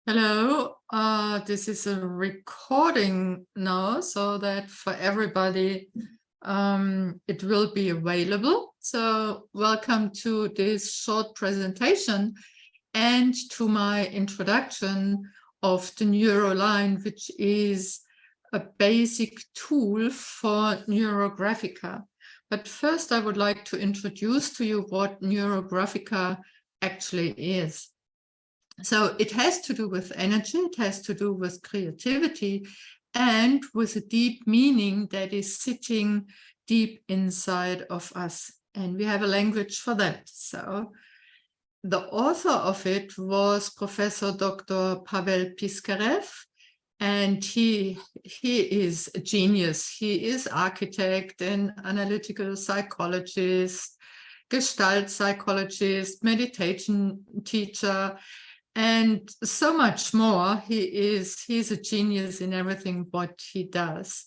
Hello, this is a recording now, so that for everybody it will be available. So welcome to this short presentation and to my introduction of the NeuroLine, which is a basic tool for NeuroGraphica. But first I would like to introduce to you what NeuroGraphica actually is. So it has to do with energy, it has to do with creativity, and with a deep meaning that is sitting deep inside of us. And we have a language for that. So the author of it was Professor Dr. Pavel Piskarev, and he is a genius. He is architect and analytical psychologist, Gestalt psychologist, meditation teacher, and so much more. He's a genius in everything what he does.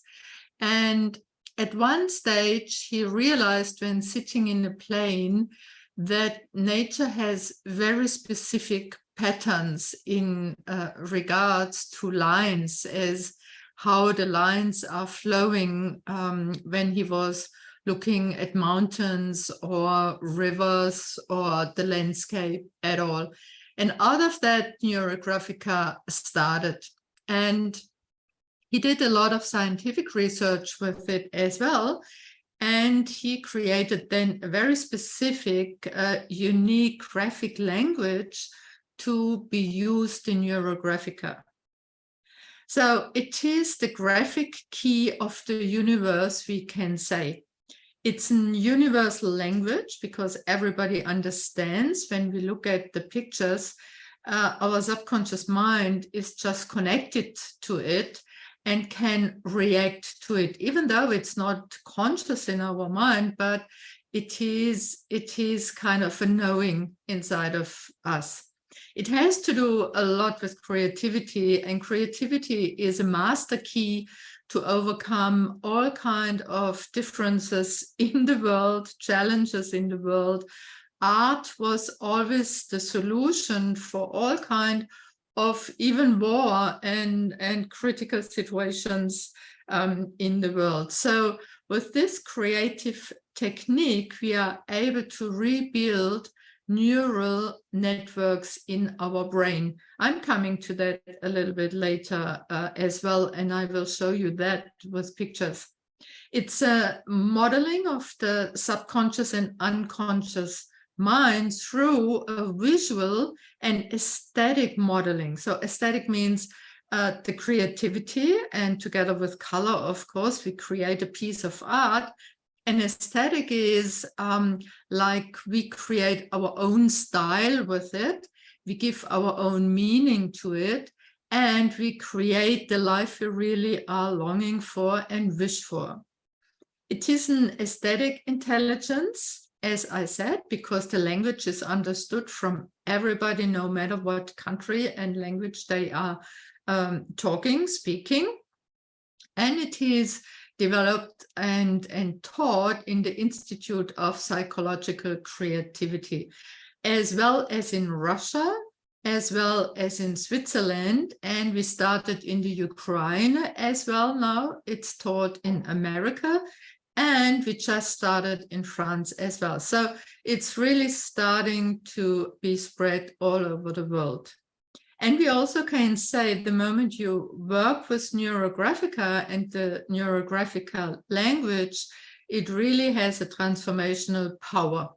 And at one stage, he realized when sitting in a plane that nature has very specific patterns in regards to lines, as how the lines are flowing when he was looking at mountains or rivers or the landscape at all. And out of that, NeuroGraphica started. And he did a lot of scientific research with it as well. And he created then a very specific, unique graphic language to be used in NeuroGraphica. So it is the graphic key of the universe, we can say. It's a universal language because everybody understands. When we look at the pictures, our subconscious mind is just connected to it and can react to it, even though it's not conscious in our mind, but it is kind of a knowing inside of us. It has to do a lot with creativity, and creativity is a master key to overcome all kind of differences in the world, challenges in the world. Art was always the solution for all kind of even war and critical situations in the world. So with this creative technique, we are able to rebuild neural networks in our brain. I'm coming to that a little bit later as well, and I will show you that with pictures. It's a modeling of the subconscious and unconscious mind through a visual and aesthetic modeling. So aesthetic means the creativity, and together with color, of course, we create a piece of art. And aesthetic is like we create our own style with it, we give our own meaning to it, and we create the life we really are longing for and wish for. It is an aesthetic intelligence, as I said, because the language is understood from everybody, no matter what country and language they are speaking. And it is developed and taught in the Institute of Psychological Creativity, as well as in Russia, as well as in Switzerland, and we started in the Ukraine as well now. It's taught in America, and we just started in France as well. So it's really starting to be spread all over the world. And we also can say the moment you work with NeuroGraphica and the NeuroGraphica language, it really has a transformational power.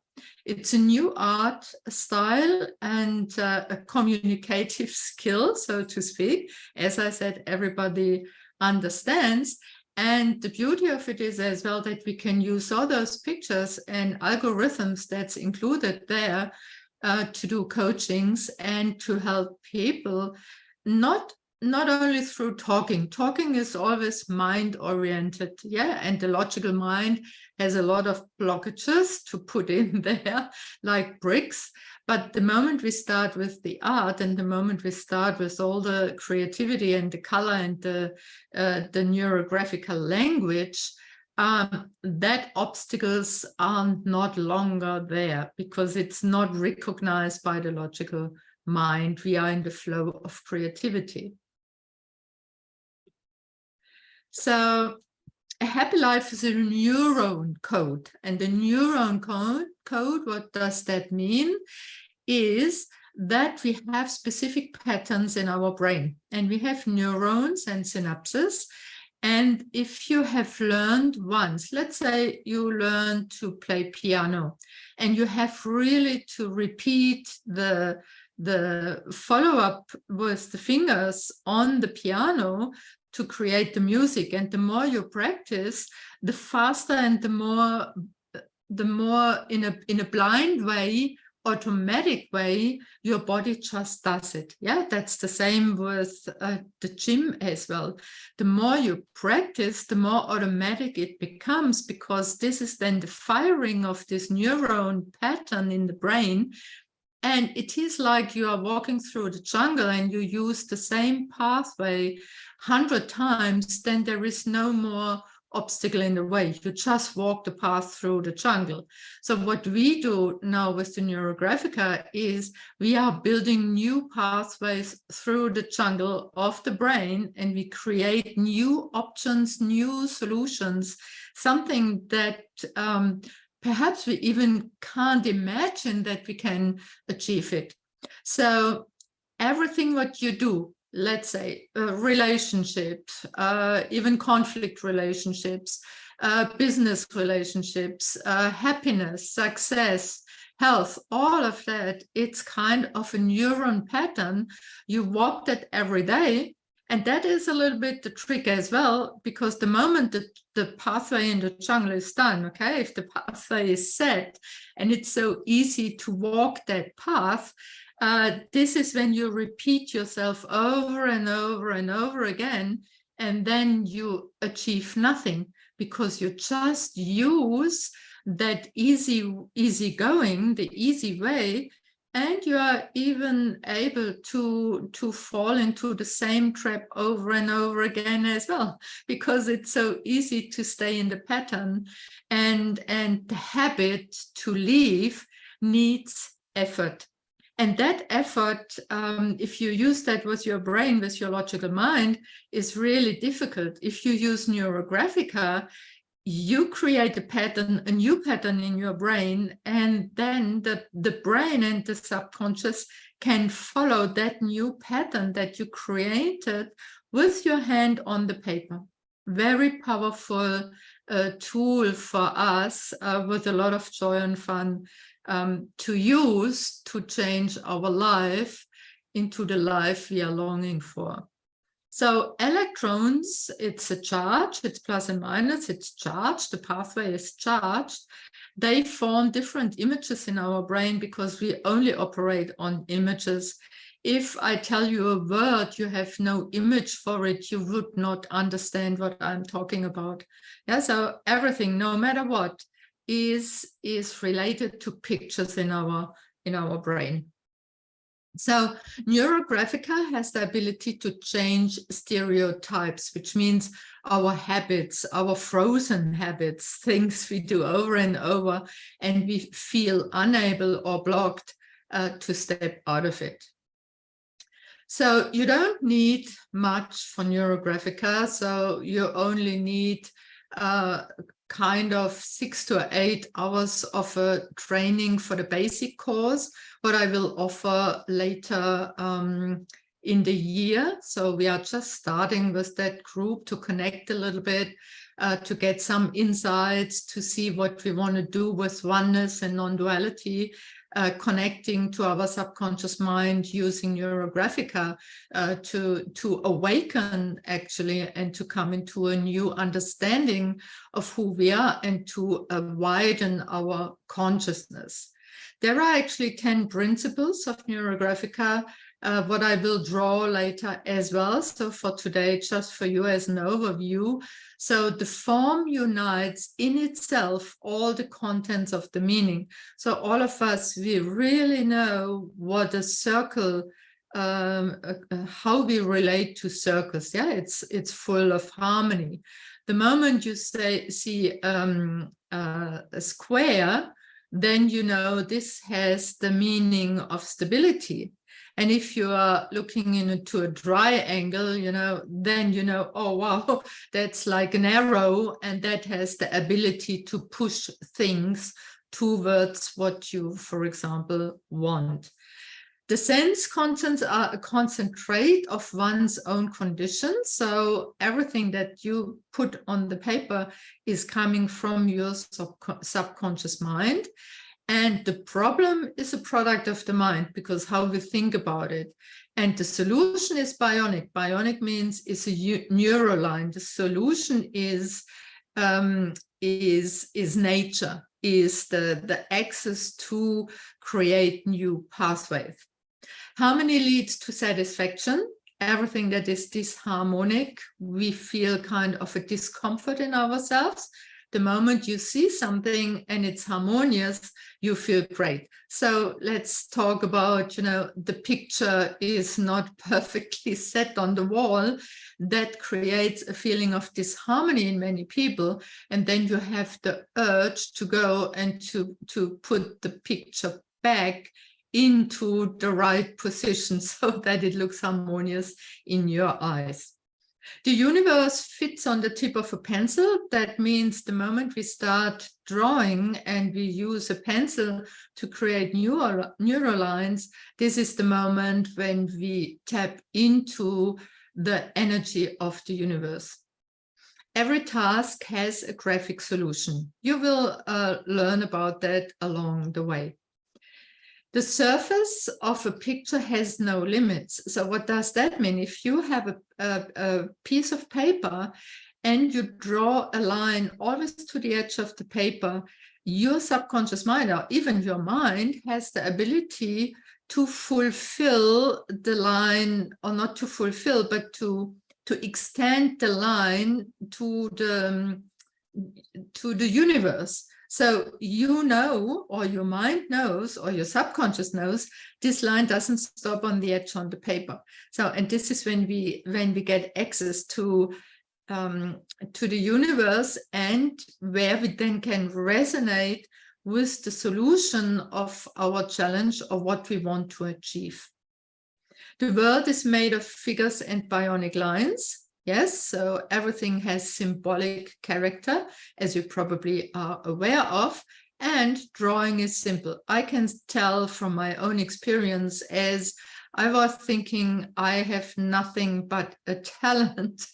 It's a new art style and a communicative skill, so to speak. As I said, everybody understands. And the beauty of it is as well that we can use all those pictures and algorithms that's included there to do coachings and to help people, not only through talking. Talking is always mind-oriented, yeah, and the logical mind has a lot of blockages to put in there, like bricks. But the moment we start with the art, and the moment we start with all the creativity and the color and the NeuroGraphical language, that obstacles are not longer there because it's not recognized by the logical mind. We are in the flow of creativity. So a happy life is a neuron code, and the neuron code, what does that mean? Is that we have specific patterns in our brain, and we have neurons and synapses. And if you have learned once, let's say you learn to play piano, and you have really to repeat the follow-up with the fingers on the piano to create the music, and the more you practice, the faster and the more in a blind way, automatic way, your body just does it. Yeah, that's the same with the gym as well. The more you practice, the more automatic it becomes, because this is then the firing of this neuron pattern in the brain. And it is like you are walking through the jungle and you use the same pathway 100 times, then there is no more obstacle in the way. You just walk the path through the jungle. So what we do now with the NeuroGraphica is we are building new pathways through the jungle of the brain, and we create new options, new solutions, something that perhaps we even can't imagine that we can achieve it. So everything what you do, let's say relationships, even conflict relationships, business relationships, happiness, success, health, all of that, it's kind of a neuron pattern. You walk that every day. And that is a little bit the trick as well, because the moment that the pathway in the jungle is done, okay, if the pathway is set and it's so easy to walk that path, this is when you repeat yourself over and over and over again, and then you achieve nothing, because you just use that easy going, the easy way, and you are even able to fall into the same trap over and over again as well, because it's so easy to stay in the pattern, and the habit to leave needs effort. And that effort, if you use that with your brain, with your logical mind, is really difficult. If you use NeuroGraphica, you create a pattern, a new pattern in your brain, and then the brain and the subconscious can follow that new pattern that you created with your hand on the paper. Very powerful tool for us with a lot of joy and fun to use to change our life into the life we are longing for. So electrons, it's a charge, it's plus and minus, it's charged, the pathway is charged. They form different images in our brain because we only operate on images. If I tell you a word, you have no image for it, you would not understand what I'm talking about. Yeah, so everything, no matter what, is related to pictures in our brain. So NeuroGraphica has the ability to change stereotypes, which means our habits, our frozen habits, things we do over and over, and we feel unable or blocked to step out of it. So you don't need much for NeuroGraphica. So you only need kind of 6 to 8 hours of a training for the basic course, what I will offer later in the year. So we are just starting with that group to connect a little bit, to get some insights, to see what we want to do with oneness and non-duality, connecting to our subconscious mind using NeuroGraphica to awaken actually, and to come into a new understanding of who we are, and to widen our consciousness. There are actually 10 principles of NeuroGraphica, what I will draw later as well. So for today, just for you as an overview. So the form unites in itself all the contents of the meaning. So all of us, we really know what a circle, how we relate to circles. Yeah, it's full of harmony. The moment you see a square, then you know this has the meaning of stability. And if you are looking into a triangle, then oh wow, that's like an arrow, and that has the ability to push things towards what you, for example, want. The sense contents are a concentrate of one's own conditions. So everything that you put on the paper is coming from your subconscious mind. And the problem is a product of the mind, because how we think about it. And the solution is bionic. Bionic means it's a neural line. The solution is nature, is the access to create new pathways. Harmony leads to satisfaction. Everything that is disharmonic, we feel kind of a discomfort in ourselves. The moment you see something and it's harmonious, you feel great. So let's talk about, the picture is not perfectly set on the wall. That creates a feeling of disharmony in many people. And then you have the urge to go and to put the picture back into the right position so that it looks harmonious in your eyes. The universe fits on the tip of a pencil. That means the moment we start drawing and we use a pencil to create neural lines, this is the moment when we tap into the energy of the universe. Every task has a graphic solution. You will learn about that along the way. The surface of a picture has no limits. So what does that mean? If you have a piece of paper and you draw a line always to the edge of the paper, your subconscious mind, or even your mind, has the ability to fulfill the line, or not to fulfill, but to extend the line to the universe. So or your mind knows, or your subconscious knows, this line doesn't stop on the edge on the paper. So, and this is when we get access to the universe, and where we then can resonate with the solution of our challenge, or what we want to achieve. The world is made of figures and bionic lines. Yes, so everything has symbolic character, as you probably are aware of, and drawing is simple. I can tell from my own experience, as I was thinking I have nothing but a talent,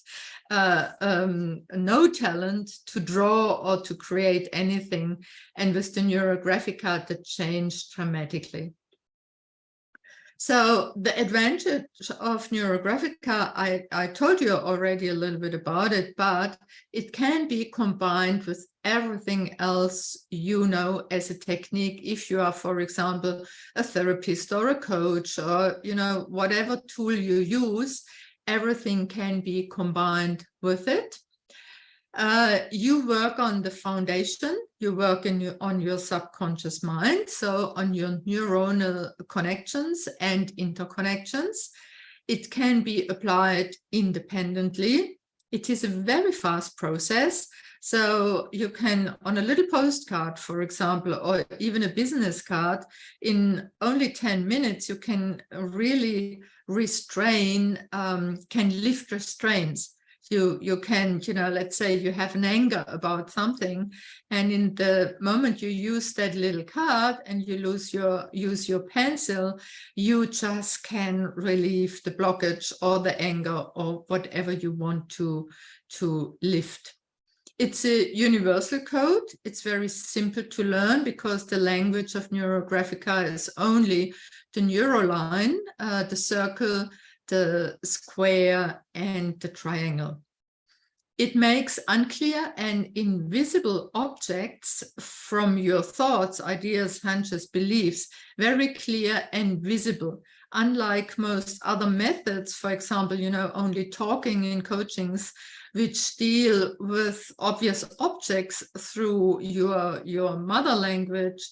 no talent to draw or to create anything. And with the NeuroGraphica, that changed dramatically. So the advantage of NeuroGraphica, I told you already a little bit about it, but it can be combined with everything else as a technique. If you are, for example, a therapist or a coach, or whatever tool you use, everything can be combined with it. You work on the foundation, you work on your subconscious mind, so on your neuronal connections and interconnections. It can be applied independently. It is a very fast process. So you can, on a little postcard, for example, or even a business card, in only 10 minutes, you can really can lift restraints. You can, let's say you have an anger about something, and in the moment you use that little card and you use your pencil, you just can relieve the blockage or the anger or whatever you want to lift. It's a universal code. It's very simple to learn, because the language of NeuroGraphica is only the neural line, the circle, the square, and the triangle. It makes unclear and invisible objects from your thoughts, ideas, hunches, beliefs very clear and visible. Unlike most other methods, for example, only talking in coachings, which deal with obvious objects through your mother language,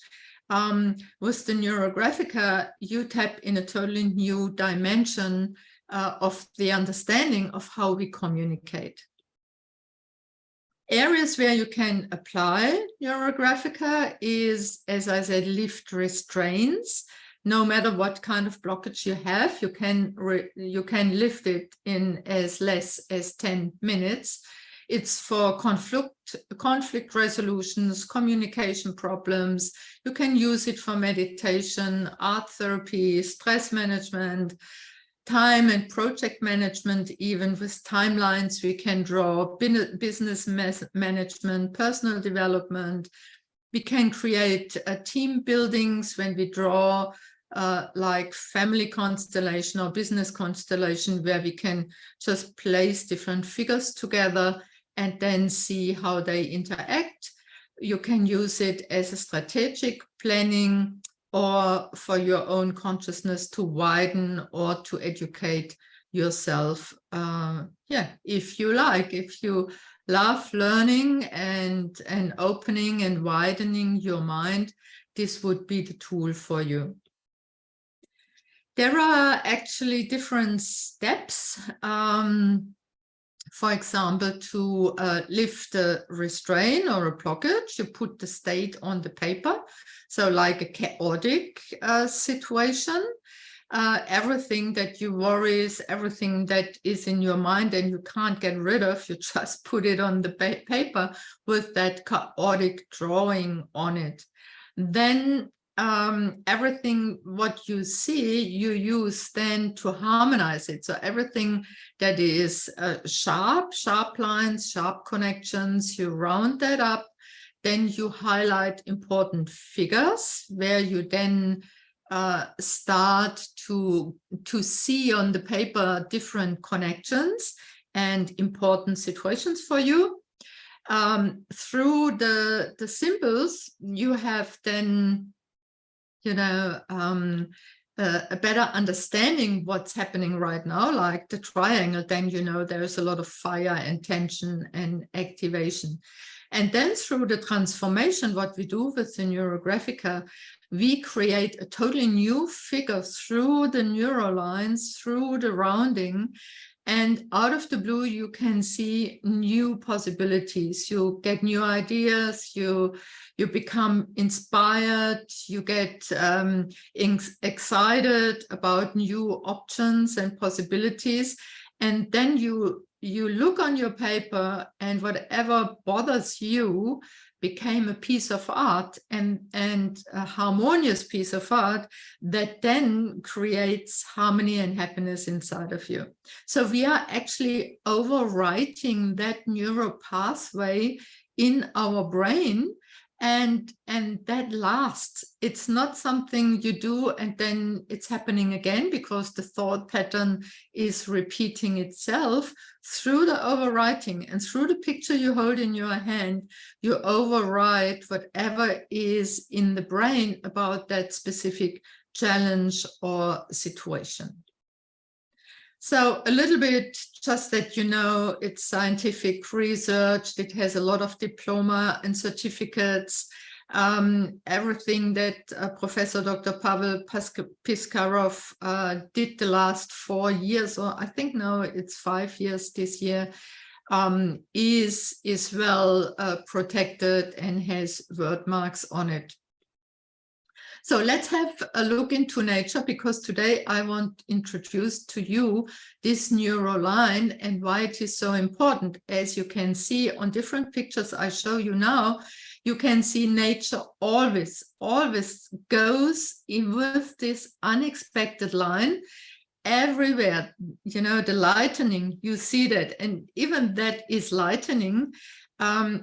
with the NeuroGraphica, you tap in a totally new dimension of the understanding of how we communicate. Areas where you can apply NeuroGraphica is, as I said, lift restraints. No matter what kind of blockage you have, you can lift it in as less as 10 minutes. It's for conflict resolutions, communication problems. You can use it for meditation, art therapy, stress management, time and project management. Even with timelines we can draw, business management, personal development. We can create team buildings when we draw like family constellation or business constellation, where we can just place different figures together and then see how they interact. You can use it as a strategic planning or for your own consciousness to widen or to educate yourself. If you like, if you love learning and opening and widening your mind, this would be the tool for you. There are actually different steps. For example, to lift a restraint or a blockage, you put the state on the paper. So like a chaotic situation, everything that you worries, everything that is in your mind and you can't get rid of, you just put it on the paper with that chaotic drawing on it. Then everything what you see, you use then to harmonize it. So everything that is sharp lines, sharp connections, you round that up. Then you highlight important figures where you then start to see on the paper different connections and important situations for you. Through the symbols, you have then a better understanding what's happening right now, like the triangle. Then there's a lot of fire and tension and activation. And then through the transformation, what we do with the NeuroGraphica, we create a totally new figure through the neural lines, through the rounding. And out of the blue, you can see new possibilities. You get new ideas, you become inspired, you get excited about new options and possibilities. And then you look on your paper, and whatever bothers you became a piece of art, and a harmonious piece of art that then creates harmony and happiness inside of you. So we are actually overwriting that neural pathway in our brain, and that lasts. It's not something you do and then it's happening again, because the thought pattern is repeating itself. Through the overwriting and through the picture you hold in your hand, you overwrite whatever is in the brain about that specific challenge or situation. So a little bit, just that it's scientific research. It has a lot of diploma and certificates. Everything that Professor Dr. Pavel Piskarov did the last 4 years, or I think now it's 5 years this year, is well protected and has word marks on it. So let's have a look into nature, because today I want to introduce to you this neural line and why it is so important. As you can see on different pictures I show you now, you can see nature always goes in with this unexpected line everywhere. The lightning, you see that, and even that is lightning.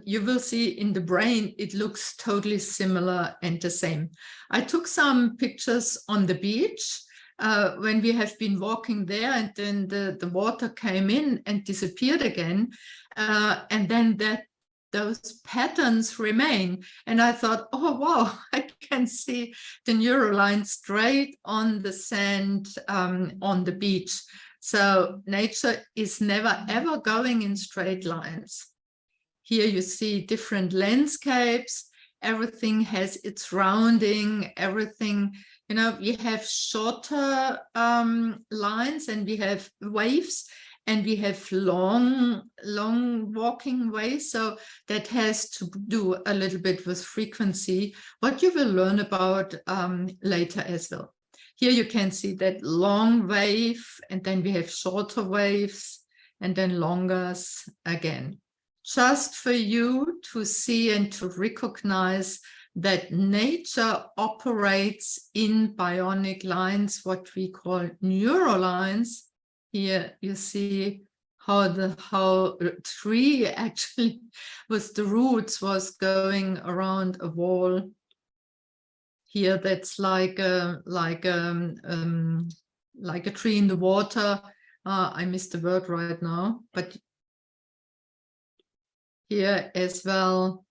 You will see in the brain, it looks totally similar and the same. I took some pictures on the beach when we have been walking there, and then the water came in and disappeared again. And then those patterns remain. And I thought, oh, wow, I can see the neural line straight on the sand on the beach. So nature is never, ever going in straight lines. Here you see different landscapes. Everything has its rounding, everything, we have shorter lines and we have waves, and we have long walking ways. So that has to do a little bit with frequency, what you will learn about later as well. Here you can see that long wave, and then we have shorter waves, and then longers again. Just for you to see and to recognize that nature operates in bionic lines, what we call neurolines. Here you see how a tree actually with the roots was going around a wall. Here that's like a tree in the water. I missed the word right now, but here as well,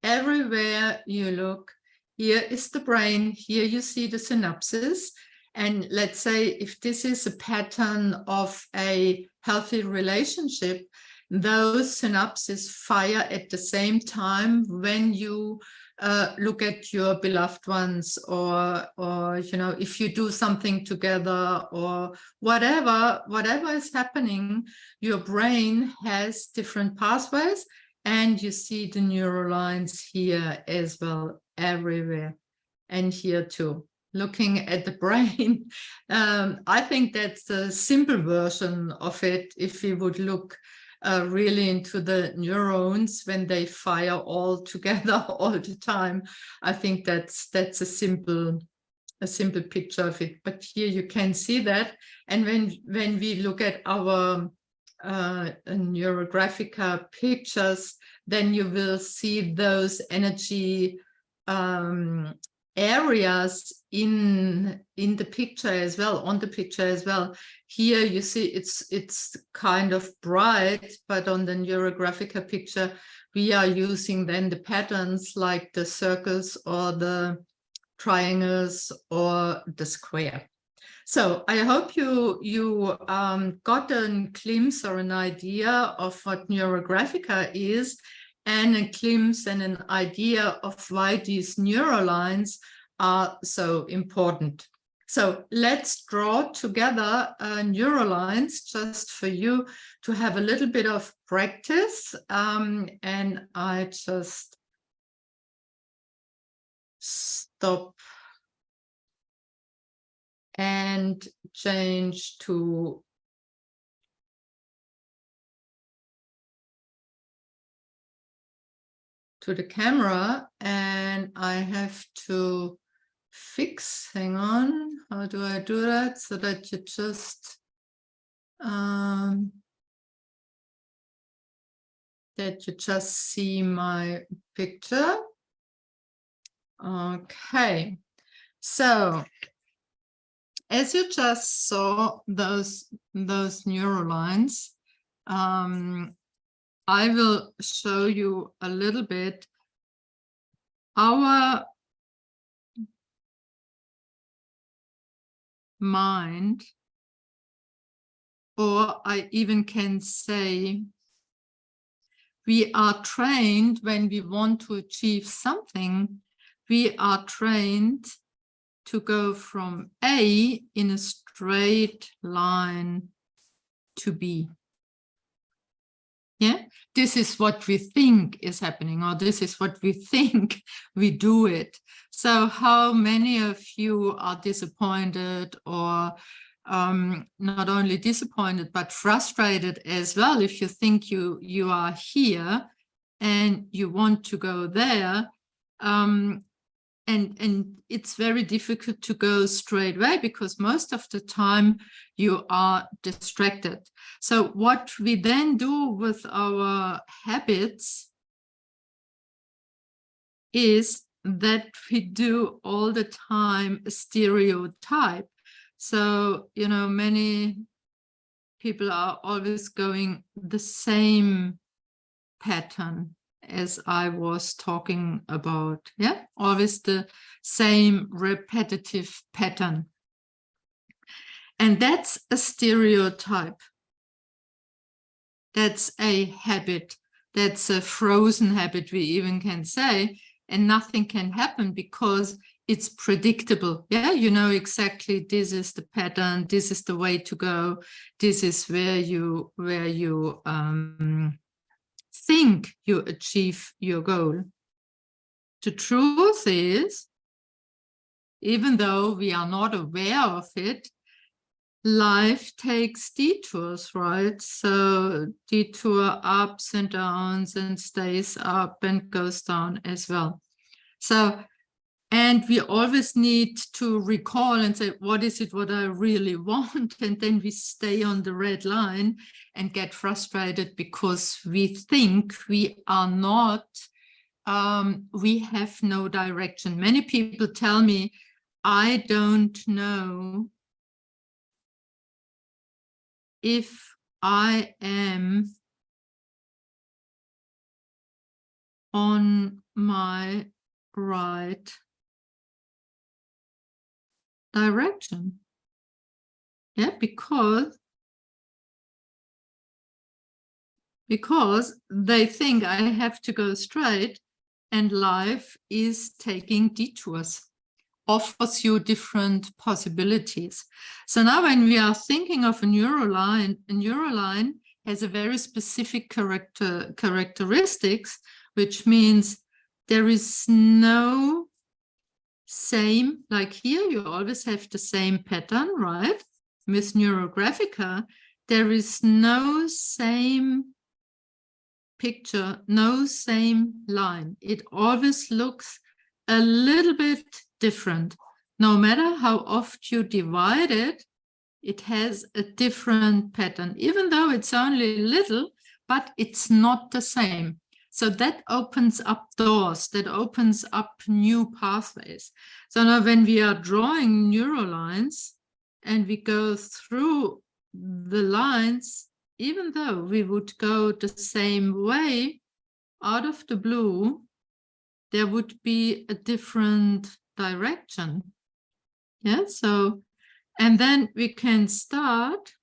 everywhere you look, here is the brain, here you see the synapses. And let's say if this is a pattern of a healthy relationship, those synapses fire at the same time when you look at your beloved ones, or you know, if you do something together, or whatever is happening, your brain has different pathways. And you see the neurolines here as well, everywhere, and here too. Looking at the brain, I think that's a simple version of it. If we would look really into the neurons when they fire all together all the time, I think that's a simple picture of it. But here you can see that, and when we look at our NeuroGraphica pictures, then you will see those energy areas in the picture as well, on the picture as well. Here you see it's kind of bright, but on the NeuroGraphica picture we are using then the patterns like the circles or the triangles or the square. So I hope you got a glimpse or an idea of what NeuroGraphica is, and a glimpse and an idea of why these neurolines are so important. So let's draw together neurolines just for you to have a little bit of practice. And I just stop and change to the camera, and I have to fix, hang on, how do I do that so that you just see my picture. Okay, so as you just saw those neurolines, I will show you a little bit our mind, or I even can say we are trained when we want to achieve something, we are trained to go from A in a straight line to B. Yeah, this is what we think is happening, or this is what we think we do it. So how many of you are disappointed, or not only disappointed, but frustrated as well, if you think you are here and you want to go there, and it's very difficult to go straight away because most of the time you are distracted. So what we then do with our habits is that we do all the time a stereotype. So, you know, many people are always going the same pattern as I was talking about, yeah, always the same repetitive pattern. And that's a stereotype. That's a habit. That's a frozen habit, we even can say, and nothing can happen because it's predictable. Yeah, you know exactly this is the pattern, this is the way to go, this is where you think you achieve your goal. The truth is, even though we are not aware of it, life takes detours, right? So detour ups and downs and stays up and goes down as well. So, and we always need to recall and say, what is it what I really want? And then we stay on the red line and get frustrated because we think we are not, we have no direction. Many people tell me, I don't know if I am on my right direction. Yeah, because they think I have to go straight, and life is taking detours, offers you different possibilities. So now when we are thinking of a neuroline has a very specific characteristics, which means there is no same, like here you always have the same pattern, right? With NeuroGraphica, there is no same picture, no same line. It always looks a little bit different. No matter how oft you divide it, it has a different pattern, even though it's only little, but it's not the same. So that opens up doors, that opens up new pathways. So now when we are drawing neurolines and we go through the lines, even though we would go the same way, out of the blue, there would be a different direction. Yeah, so, and then we can start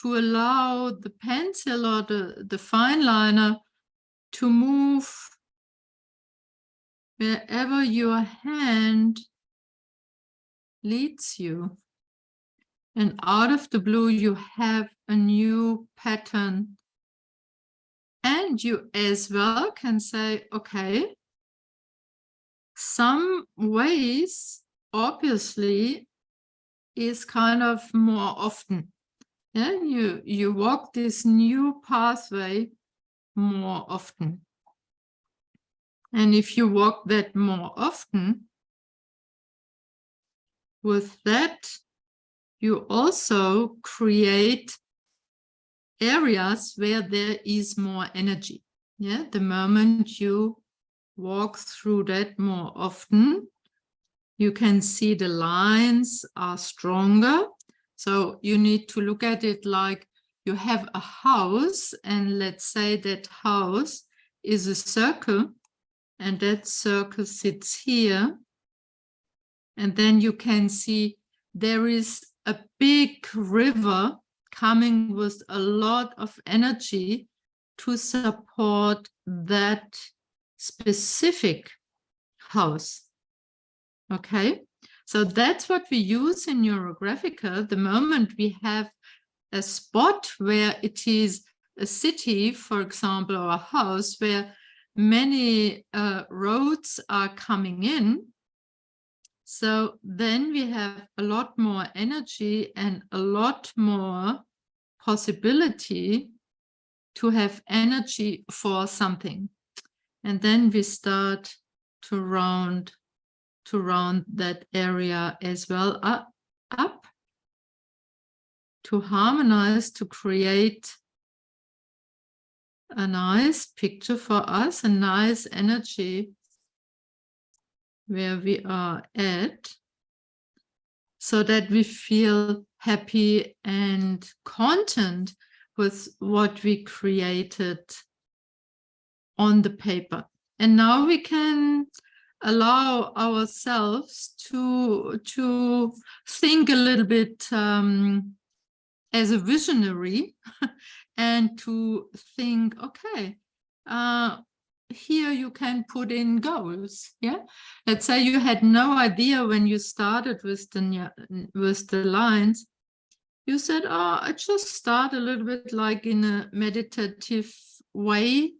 to allow the pencil or the fine liner to move wherever your hand leads you. And out of the blue, you have a new pattern. And you as well can say, okay, some ways obviously is kind of more often. Yeah, you walk this new pathway more often. And if you walk that more often, with that, you also create areas where there is more energy. Yeah, the moment you walk through that more often, you can see the lines are stronger. So you need to look at it like you have a house, and let's say that house is a circle, and that circle sits here. And then you can see there is a big river coming with a lot of energy to support that specific house. Okay, so that's what we use in NeuroGraphica. The moment we have a spot where it is a city, for example, or a house where many roads are coming in, so then we have a lot more energy and a lot more possibility to have energy for something. And then we start to round that area as well up to harmonize, to create a nice picture for us, a nice energy where we are at, so that we feel happy and content with what we created on the paper. And now we can allow ourselves to think a little bit as a visionary and to think, okay, here you can put in goals. Yeah, let's say you had no idea when you started with the lines. You said, oh, I just start a little bit like in a meditative way.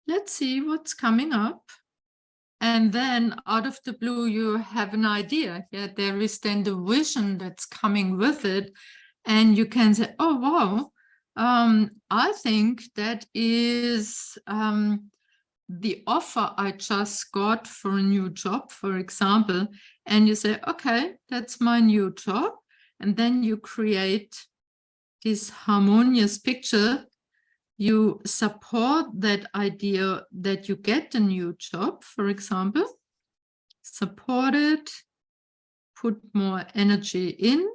Let's see what's coming up. And then out of the blue, you have an idea. Yeah, there is then the vision that's coming with it. And you can say, oh, wow, I think that is the offer I just got for a new job, for example. And you say, okay, that's my new job. And then you create this harmonious picture. You support that idea that you get a new job, for example. Support it, put more energy in.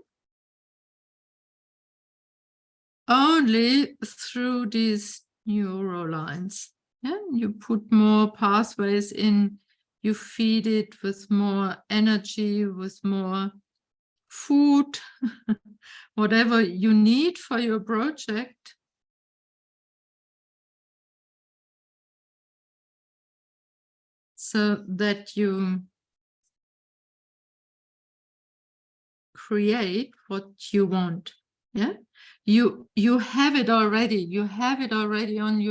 Only through these neural lines. Yeah, you put more pathways in, you feed it with more energy, with more food, whatever you need for your project. So that you create what you want. Yeah, you have it already. You have it already on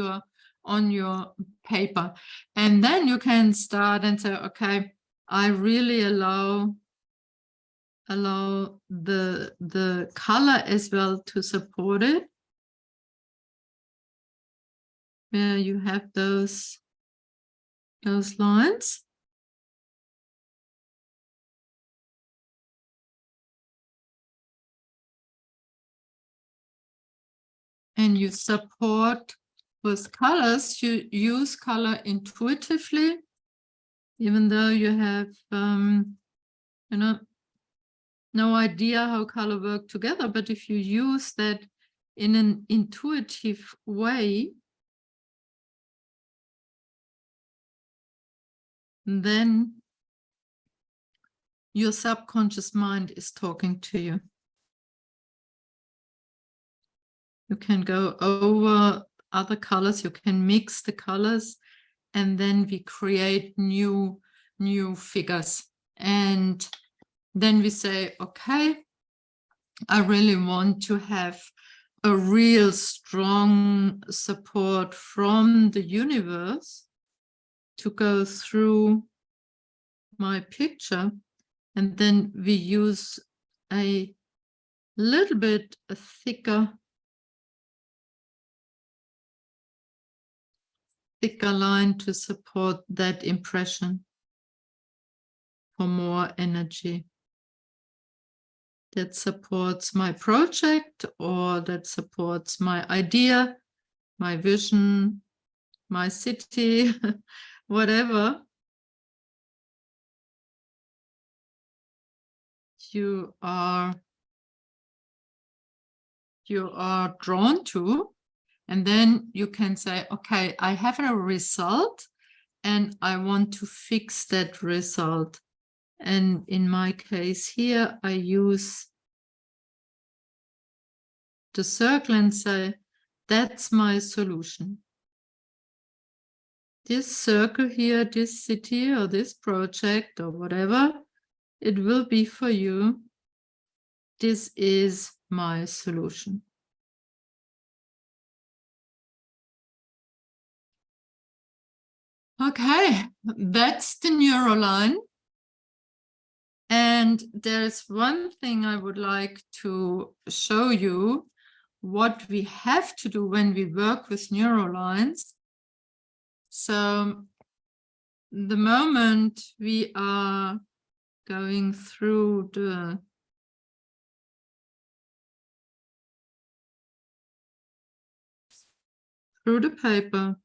your paper, and then you can start and say, okay, I really allow the color as well to support it. Where you have those lines. And you support with colors. You use color intuitively, even though you have, no idea how color work together. But if you use that in an intuitive way, then your subconscious mind is talking to you. You can go over other colors, you can mix the colors, and then we create new figures. And then we say, okay, I really want to have a real strong support from the universe to go through my picture. And then we use a little bit thicker line to support that impression for more energy. That supports my project, or that supports my idea, my vision, my city, whatever you are drawn to. And then you can say, okay, I have a result and I want to fix that result. And in my case here, I use the circle and say, that's my solution. This circle here, this city or this project or whatever it will be for you, this is my solution. Okay, that's the neuroline. And there's one thing I would like to show you, what we have to do when we work with neurolines. So the moment we are going through the paper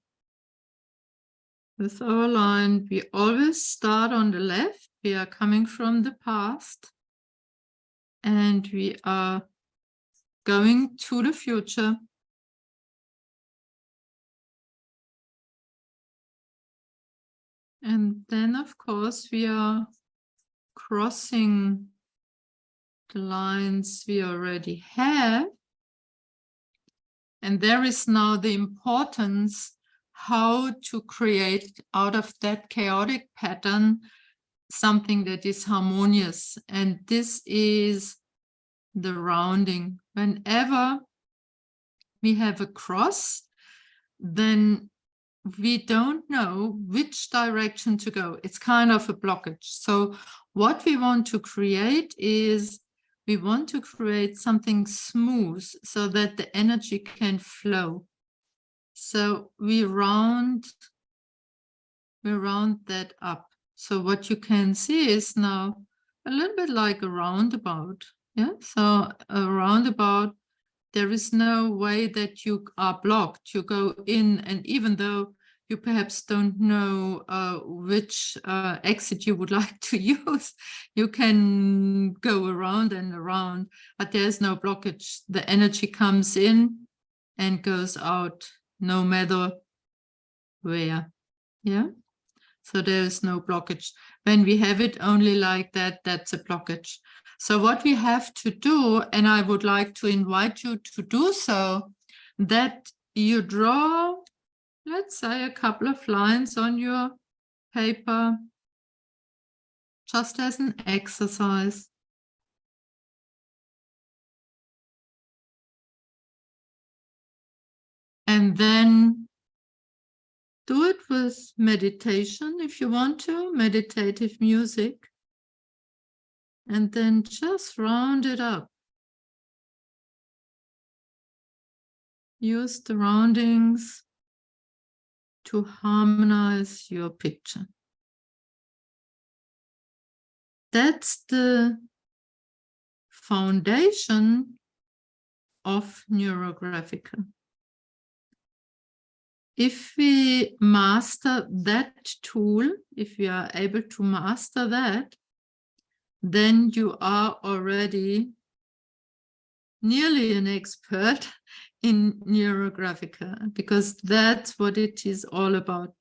with our line, we always start on the left. We are coming from the past and we are going to the future. And then, of course, we are crossing the lines we already have. And there is now the importance how to create out of that chaotic pattern something that is harmonious. And this is the rounding. Whenever we have a cross, then we don't know which direction to go. It's kind of a blockage. So what we want to create is we want to create something smooth so that the energy can flow. So we round that up. So what you can see is now a little bit like a roundabout. Yeah. So a roundabout, there is no way that you are blocked. You go in, and even though you perhaps don't know which exit you would like to use, you can go around and around, but there's no blockage. The energy comes in and goes out no matter where. Yeah. So there's no blockage. When we have it only like that, that's a blockage. So what we have to do, and I would like to invite you to do so, that you draw, let's say, a couple of lines on your paper, just as an exercise. And then do it with meditation if you want to, meditative music. And then just round it up. Use the roundings to harmonize your picture. That's the foundation of NeuroGraphica. If we master that tool, if we are able to master that, then you are already nearly an expert in NeuroGraphica, because that's what it is all about,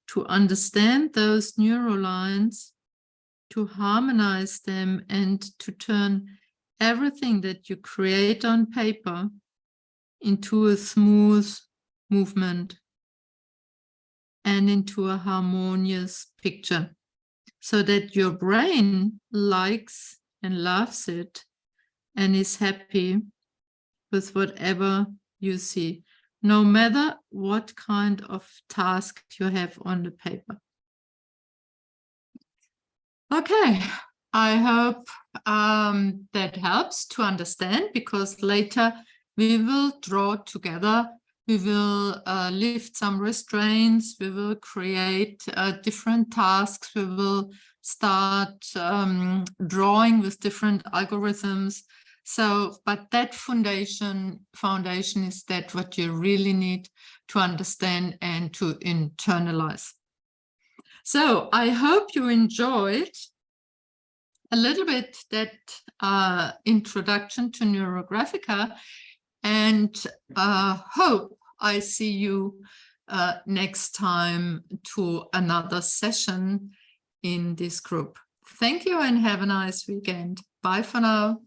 to understand those neurolines, to harmonize them, and to turn everything that you create on paper into a smooth movement and into a harmonious picture, so that your brain likes and loves it and is happy with whatever you see, no matter what kind of task you have on the paper. Okay, I hope that helps to understand, because later we will draw together. We will lift some restraints. We will create different tasks. We will start drawing with different algorithms. So, but that foundation is that what you really need to understand and to internalize. So I hope you enjoyed a little bit that introduction to NeuroGraphica, and hope I see you next time to another session in this group. Thank you and have a nice weekend. Bye for now.